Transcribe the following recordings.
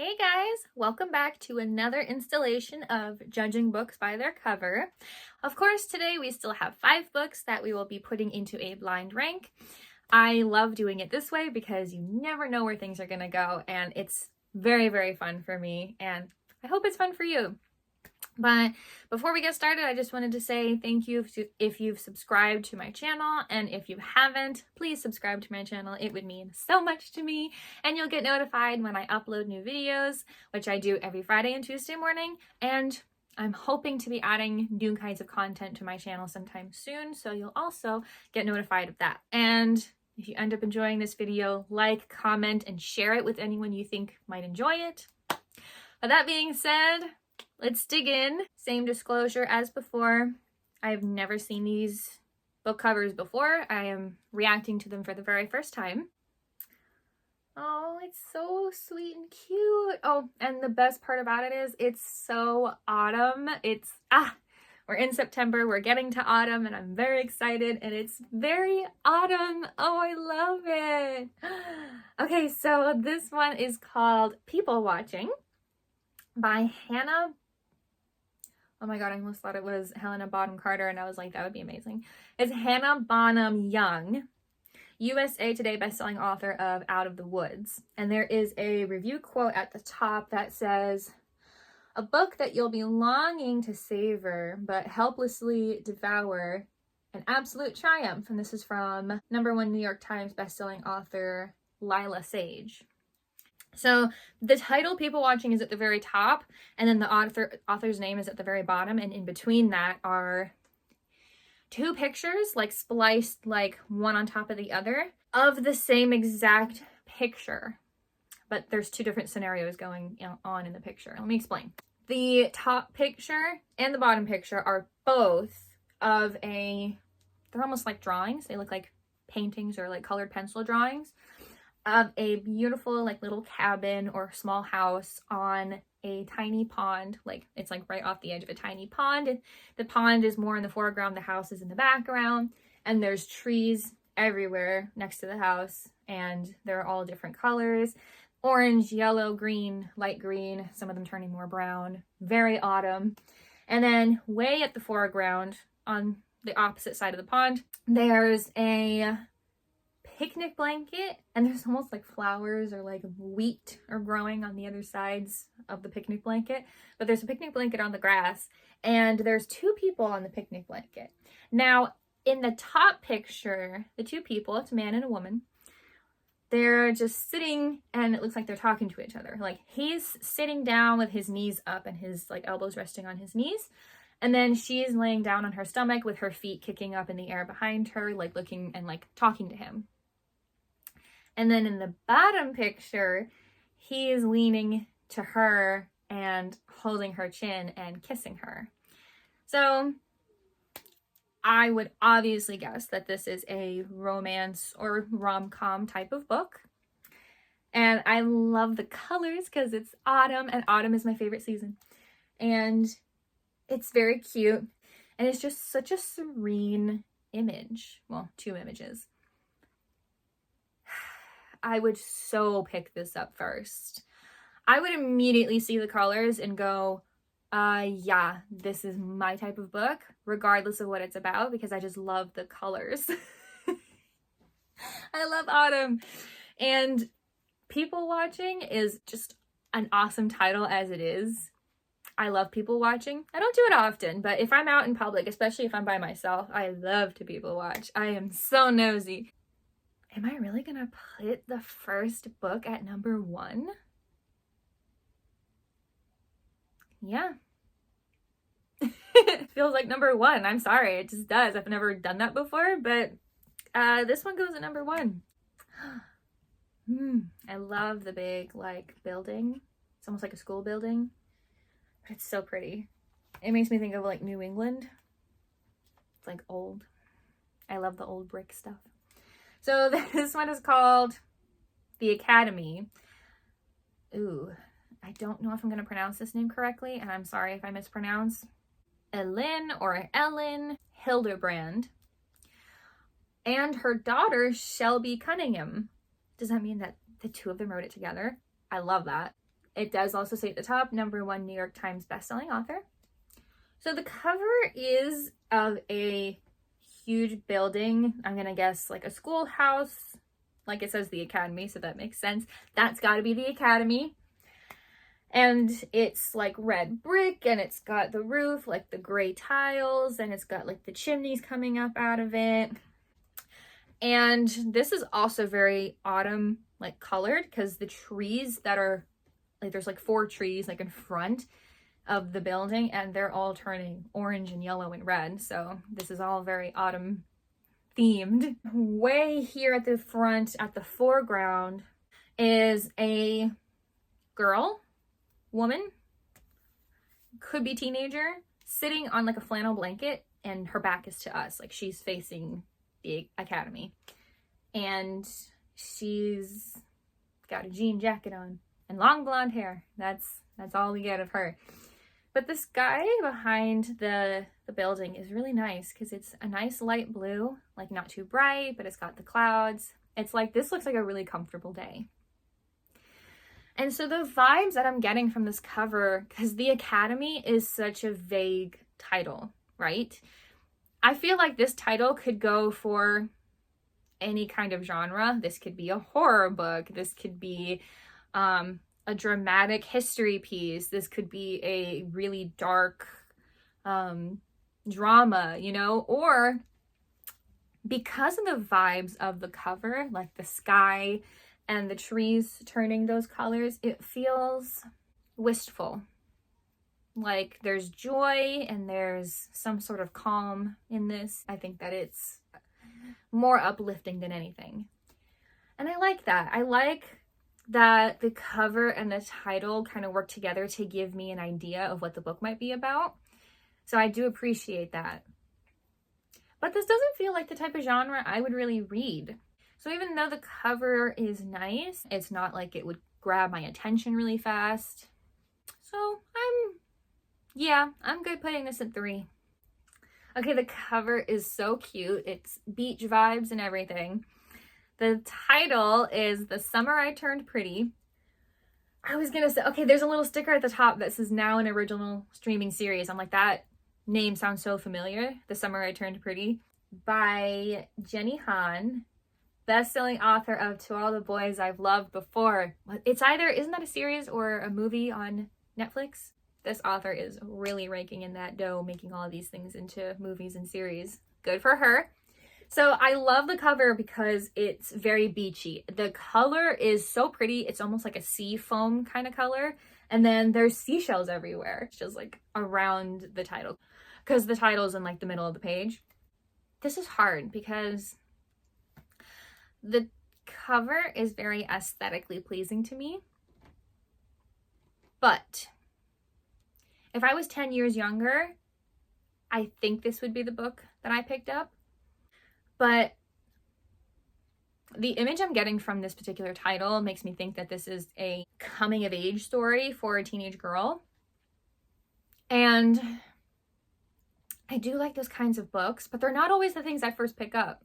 Hey guys, welcome back to another installation of Judging Books by Their Cover. Of course, today we still have 5 books that we will be putting into a blind rank. I love doing it this way because you never know where things are going to go, and it's very, very fun for me, and I hope it's fun for you. But before we get started, I just wanted to say thank you if you've subscribed to my channel, and if you haven't, please subscribe to my channel. It would mean so much to me, and you'll get notified when I upload new videos, which I do every Friday and Tuesday morning, and I'm hoping to be adding new kinds of content to my channel sometime soon, so you'll also get notified of that. And if you end up enjoying this video, like, comment, and share it with anyone you think might enjoy it. But that being said, let's dig in. Same disclosure as before. I've never seen these book covers before. I am reacting to them for the very first time. Oh, it's so sweet and cute. Oh, and the best part about it is it's so autumn. We're in September, we're getting to autumn, and I'm very excited, and it's very autumn. Oh, I love it. Okay, so this one is called People Watching by Hannah. Oh my god, I almost thought it was Helena Bonham Carter, and I was like, that would be amazing. It's Hannah Bonham Young, USA Today bestselling author of Out of the Woods. And there is a review quote at the top that says, "A book that you'll be longing to savor, but helplessly devour, an absolute triumph." And this is from #1 New York Times bestselling author Lila Sage. So the title People Watching is at the very top, and then the author's name is at the very bottom, and in between that are 2 pictures, like spliced like one on top of the other, of the same exact picture. But there's 2 different scenarios going on in the picture. Let me explain. The top picture and the bottom picture are both of they're almost like drawings. They look like paintings or like colored pencil drawings of a beautiful like little cabin or small house on a tiny pond. Like it's like right off the edge of a tiny pond, and the pond is more in the foreground, the house is in the background, and there's trees everywhere next to the house, and they're all different colors: orange, yellow, green, light green, some of them turning more brown. Very autumn. And then way at the foreground on the opposite side of the pond, there's a picnic blanket, and there's almost like flowers or like wheat are growing on the other sides of the picnic blanket, but there's a picnic blanket on the grass, and there's 2 people on the picnic blanket. Now in the top picture, the 2 people, it's a man and a woman, they're just sitting, and it looks like they're talking to each other. Like he's sitting down with his knees up and his like elbows resting on his knees, and then she's laying down on her stomach with her feet kicking up in the air behind her, like looking and like talking to him. And then in the bottom picture, he is leaning to her and holding her chin and kissing her. So I would obviously guess that this is a romance or rom-com type of book. And I love the colors because it's autumn, and autumn is my favorite season. And it's very cute, and it's just such a serene image. Well, 2 images. I would so pick this up first. I would immediately see the colors and go, yeah, this is my type of book, regardless of what it's about, because I just love the colors. I love autumn. And People Watching is just an awesome title as it is. I love people watching. I don't do it often, but if I'm out in public, especially if I'm by myself, I love to people watch. I am so nosy. Am I really gonna put the first book at #1? Yeah. It feels like #1. I'm sorry, it just does. I've never done that before, but this one goes at #1. I love the big like building. It's almost like a school building, but it's so pretty. It makes me think of like New England. It's like old. I love the old brick stuff. So this one is called The Academy. Ooh, I don't know if I'm going to pronounce this name correctly, and I'm sorry if I mispronounce. Ellen Hildebrand and her daughter Shelby Cunningham. Does that mean that the 2 of them wrote it together? I love that. It does also say at the top, #1 New York Times bestselling author. So the cover is of a huge building. I'm gonna guess like a schoolhouse. Like it says the Academy, so that makes sense. That's got to be the Academy. And it's like red brick, and it's got the roof, like the gray tiles, and it's got like the chimneys coming up out of it. And this is also very autumn like colored, because the trees that are like, there's like 4 trees like in front of the building, and they're all turning orange and yellow and red. So this is all very autumn themed. Way here at the front, at the foreground, is a woman, could be teenager, sitting on like a flannel blanket, and her back is to us, like she's facing the Academy, and she's got a jean jacket on and long blonde hair. That's all we get of her. But the sky behind the building is really nice, because it's a nice light blue, like not too bright, but it's got the clouds. It's like, this looks like a really comfortable day. And so the vibes that I'm getting from this cover, because the Academy is such a vague title, right? I feel like this title could go for any kind of genre. This could be a horror book. This could be a dramatic history piece. This could be a really dark drama, you know? Or because of the vibes of the cover, like the sky and the trees turning those colors, it feels wistful. Like there's joy and there's some sort of calm in this. I think that it's more uplifting than anything. And I like that. I like that the cover and the title kind of work together to give me an idea of what the book might be about. So I do appreciate that. But this doesn't feel like the type of genre I would really read. So even though the cover is nice, it's not like it would grab my attention really fast. So I'm good putting this at 3. Okay, the cover is so cute. It's beach vibes and everything. The title is The Summer I Turned Pretty. I was gonna say, okay, there's a little sticker at the top that says now an original streaming series. I'm like, that name sounds so familiar. The Summer I Turned Pretty, by Jenny Han, best-selling author of To All the Boys I've Loved Before. It's either, isn't that a series or a movie on Netflix? This author is really raking in that dough, making all of these things into movies and series. Good for her. So I love the cover because it's very beachy. The color is so pretty. It's almost like a sea foam kind of color. And then there's seashells everywhere, just like around the title, because the title's in like the middle of the page. This is hard because the cover is very aesthetically pleasing to me. But if I was 10 years younger, I think this would be the book that I picked up. But the image I'm getting from this particular title makes me think that this is a coming of age story for a teenage girl. And I do like those kinds of books, but they're not always the things I first pick up,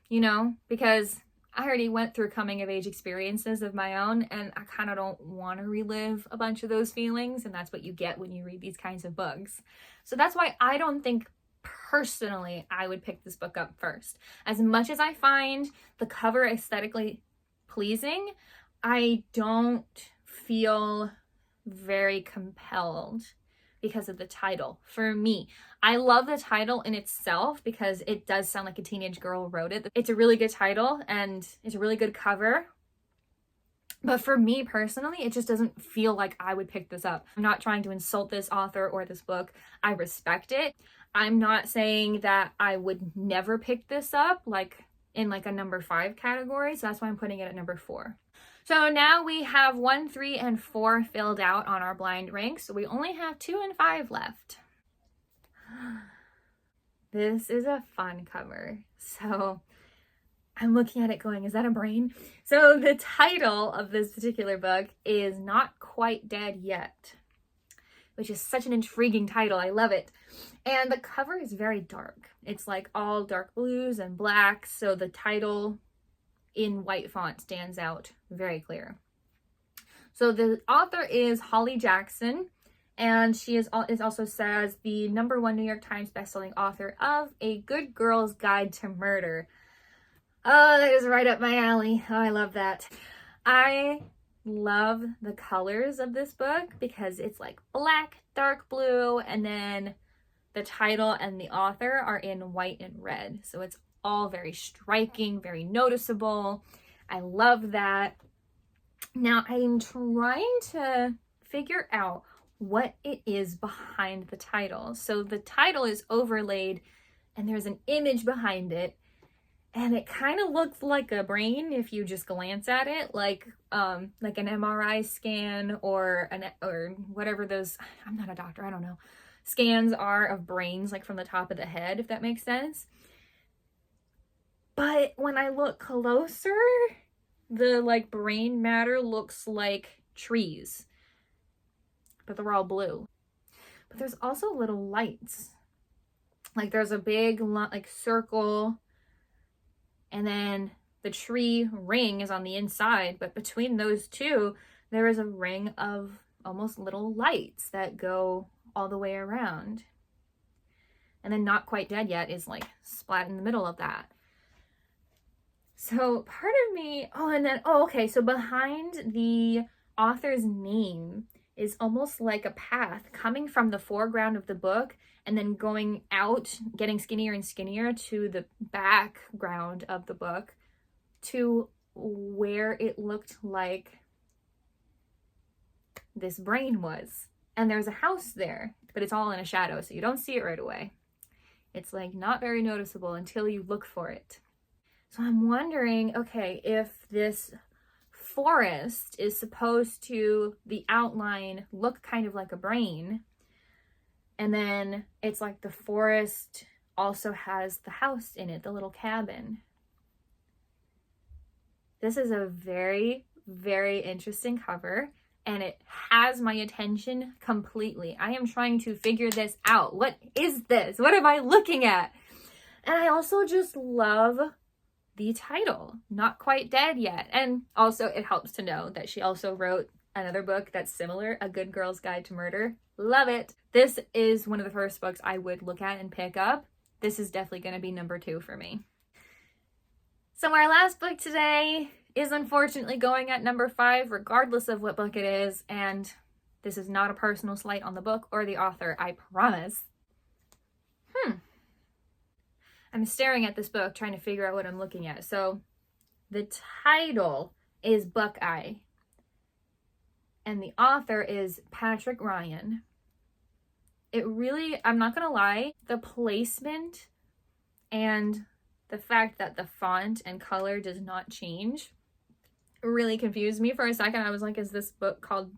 you know, because I already went through coming of age experiences of my own, and I kind of don't want to relive a bunch of those feelings. And that's what you get when you read these kinds of books. So that's why I don't think personally I would pick this book up first. As much as I find the cover aesthetically pleasing, I don't feel very compelled because of the title. For me, I love the title in itself because it does sound like a teenage girl wrote it. It's a really good title and it's a really good cover. But for me personally, it just doesn't feel like I would pick this up. I'm not trying to insult this author or this book. I respect it. I'm not saying that I would never pick this up, like in like a number 5 category. So that's why I'm putting it at number 4. So now we have 1, 3, and 4 filled out on our blind rank. So we only have 2 and 5 left. This is a fun cover. So I'm looking at it going, is that a brain? So the title of this particular book is Not Quite Dead Yet, which is such an intriguing title. I love it. And the cover is very dark. It's like all dark blues and blacks. So the title in white font stands out very clear. So the author is Holly Jackson, and she is also says the #1 New York Times bestselling author of A Good Girl's Guide to Murder. Oh, that is right up my alley. Oh, I love that. I love the colors of this book because it's like black, dark blue, and then the title and the author are in white and red. So it's all very striking, very noticeable. I love that. Now I'm trying to figure out what it is behind the title. So the title is overlaid and there's an image behind it. And it kind of looks like a brain if you just glance at it, like an MRI scan or whatever those, I'm not a doctor, I don't know, scans are of brains, like from the top of the head, if that makes sense. But when I look closer, the like brain matter looks like trees, but they're all blue. But there's also little lights. Like there's a big like circle, and then the tree ring is on the inside, but between those two, there is a ring of almost little lights that go all the way around. And then Not Quite Dead Yet is like splat in the middle of that. So part of me, okay, so behind the author's name is almost like a path coming from the foreground of the book and then going out, getting skinnier and skinnier to the background of the book to where it looked like this brain was. And there's a house there, but it's all in a shadow, so you don't see it right away. It's like not very noticeable until you look for it. So I'm wondering, okay, if this forest is supposed to, the outline, look kind of like a brain, and then it's like the forest also has the house in it, the little cabin. This is a very, very interesting cover, and it has my attention completely. I am trying to figure this out. What is this? What am I looking at? And I also just love the title, Not Quite Dead Yet. And also it helps to know that she also wrote another book that's similar, A Good Girl's Guide to Murder. Love it. This is one of the first books I would look at and pick up. This is definitely going to be #2 for me. So our last book today is unfortunately going at #5, regardless of what book it is. And this is not a personal slight on the book or the author, I promise. I'm staring at this book trying to figure out what I'm looking at. So the title is Buckeye, and the author is Patrick Ryan. It really, I'm not gonna lie, the placement and the fact that the font and color does not change really confused me for a second. I was like, is this book called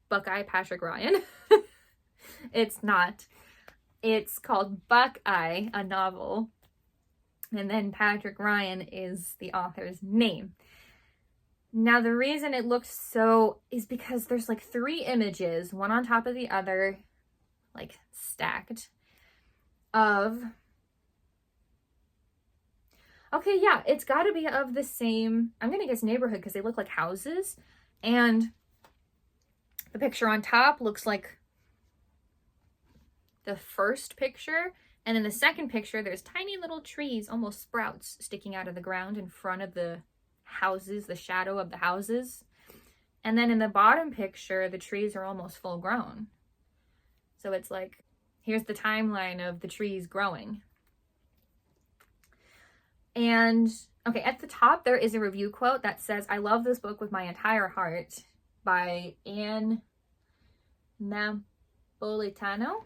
Buckeye Patrick Ryan? It's not. It's called Buckeye, a novel, and then Patrick Ryan is the author's name. Now, the reason it looks so is because there's like 3 images, one on top of the other, like stacked, of, okay, yeah, it's got to be of the same, I'm gonna guess neighborhood because they look like houses, and the picture on top looks like the first picture, and in the second picture there's tiny little trees, almost sprouts, sticking out of the ground in front of the houses, the shadow of the houses. And then in the bottom picture the trees are almost full grown, so it's like here's the timeline of the trees growing. And okay, at the top there is a review quote that says, "I love this book with my entire heart," by Anne Napolitano.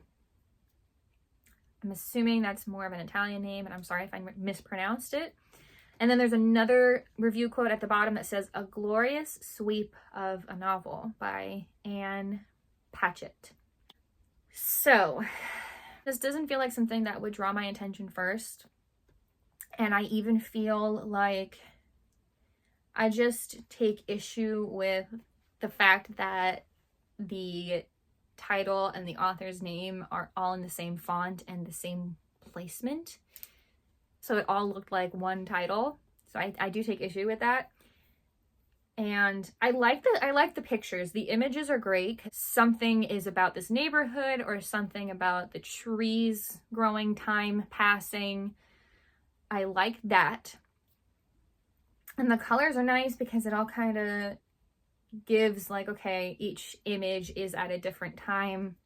I'm assuming that's more of an Italian name, and I'm sorry if I mispronounced it. And then there's another review quote at the bottom that says, "A glorious sweep of a novel," by Anne Patchett. So this doesn't feel like something that would draw my attention first. And I even feel like I just take issue with the fact that the title and the author's name are all in the same font and the same placement. So it all looked like one title. So I do take issue with that. And I like the pictures. The images are great. Something is about this neighborhood or something about the trees growing, time passing. I like that. And the colors are nice because it all kind of gives like, okay, each image is at a different time,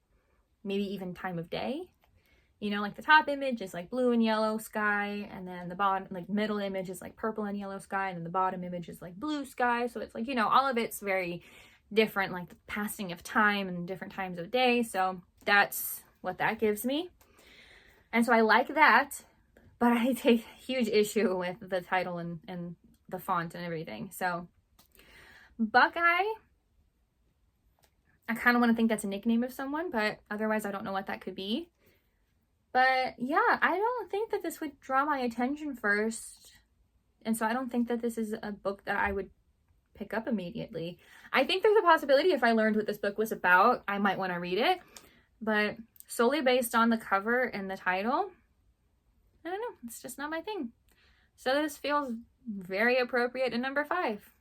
maybe even time of day. You know, like the top image is like blue and yellow sky, and then the bottom, like middle image is like purple and yellow sky, and then the bottom image is like blue sky. So it's like, you know, all of it's very different, like the passing of time and different times of day. So that's what that gives me. And so I like that, but I take huge issue with the title and the font and everything. So Buckeye, I kind of want to think that's a nickname of someone, but otherwise I don't know what that could be. But yeah, I don't think that this would draw my attention first. And so I don't think that this is a book that I would pick up immediately. I think there's a possibility if I learned what this book was about, I might want to read it. But solely based on the cover and the title, I don't know. It's just not my thing. So this feels very appropriate in number 5.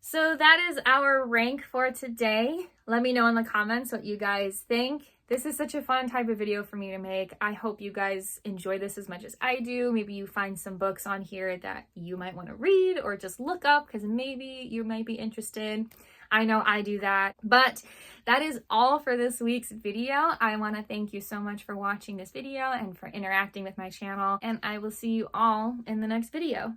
So that is our rank for today. Let me know in the comments what you guys think. This is such a fun type of video for me to make. I hope you guys enjoy this as much as I do. Maybe you find some books on here that you might want to read or just look up because maybe you might be interested. I know I do that. But that is all for this week's video. I want to thank you so much for watching this video and for interacting with my channel. And I will see you all in the next video.